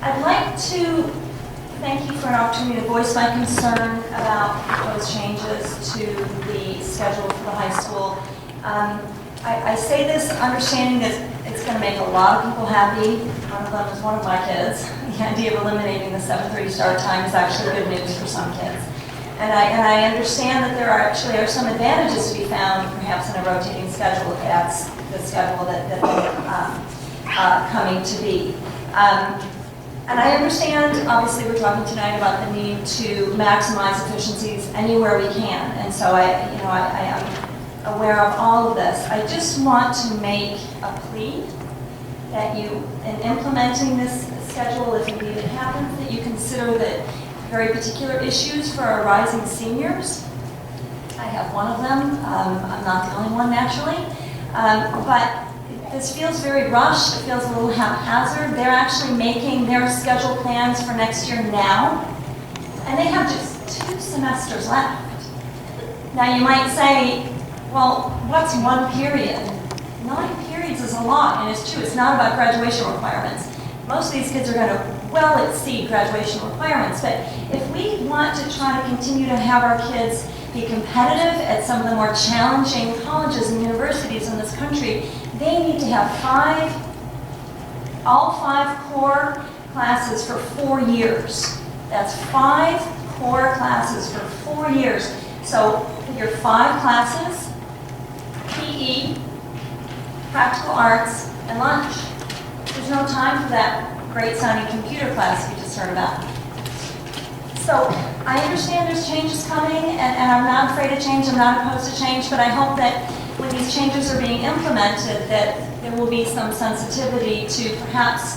I'd like to thank you for an opportunity to voice my concern about proposed changes to the schedule for the high school. I say this understanding that it's going to make a lot of people happy. One of them is one of my kids. The idea of eliminating the 7:30 start time is actually good news for some kids. And I understand that there actually are some advantages to be found, perhaps in a rotating schedule, if that's the schedule that coming to be. And I understand, obviously, we're talking tonight about the need to maximize efficiencies anywhere we can. And so I am aware of all of this. I just want to make a plea that you, in implementing this schedule, if indeed it happens, that you consider that very particular issues for our rising seniors. I have one of them. I'm not the only one, naturally. But this feels very rushed. It feels a little haphazard. They're actually making their schedule plans for next year now, and they have just 2 semesters left. Now you might say, well, what's 1 period? 9 periods is a lot, and it's true. It's not about graduation requirements. Most of these kids are going to well exceed graduation requirements, but if we want to try to continue to have our kids be competitive at some of the more challenging colleges and universities in this country, they need to have all 5 core classes for 4 years. That's 5 core classes for 4 years. So your 5 classes, PE, practical arts, and lunch. There's no time for that great sounding computer class we just heard about. So I understand there's changes coming, and I'm not afraid of change, I'm not opposed to change, but I hope that when these changes are being implemented, that there will be some sensitivity to perhaps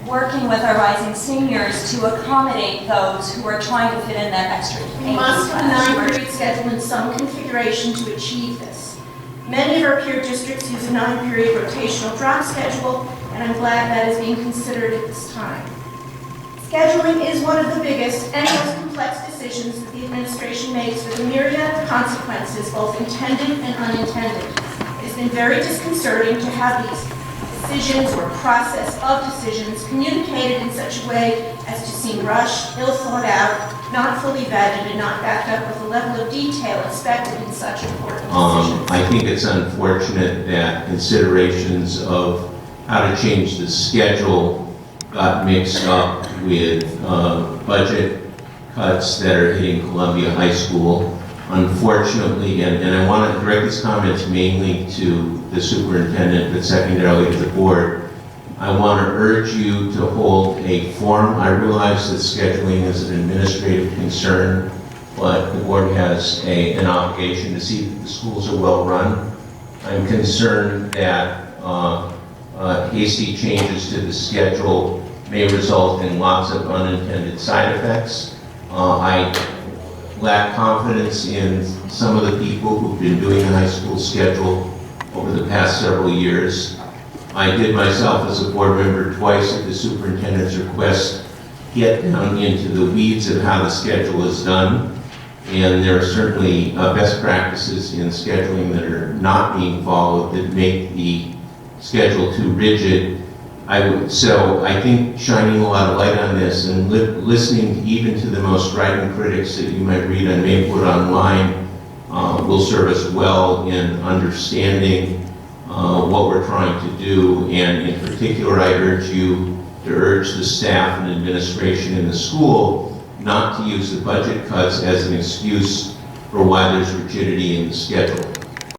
working with our rising seniors to accommodate those who are trying to fit in that extra 8 We must have a hours. 9-period schedule in some configuration to achieve this. Many of our peer districts use a 9-period rotational drop schedule, and I'm glad that is being considered at this time. Scheduling is one of the biggest and most complex decisions that the administration makes with a myriad of consequences, both intended and unintended. It has been very disconcerting to have these decisions or process of decisions communicated in such a way as to seem rushed, ill thought out, not fully vetted, and not backed up with the level of detail expected in such important decisions. I think it's unfortunate that considerations of how to change the schedule got mixed up with budget cuts that are hitting Columbia High School. Unfortunately, and I want to direct these comments mainly to the superintendent, but secondarily to the board, I want to urge you to hold a forum. I realize that scheduling is an administrative concern, but the board has an obligation to see that the schools are well run. I'm concerned that hasty changes to the schedule may result in lots of unintended side effects. I lack confidence in some of the people who've been doing the high school schedule over the past several years. I did myself as a board member twice at the superintendent's request get down into the weeds of how the schedule is done. And there are certainly best practices in scheduling that are not being followed that make the schedule too rigid. So I think shining a lot of light on this and listening even to the most strident critics that you might read on Maplewood Online will serve us well in understanding what we're trying to do. And in particular, I urge you to urge the staff and administration in the school not to use the budget cuts as an excuse for why there's rigidity in the schedule.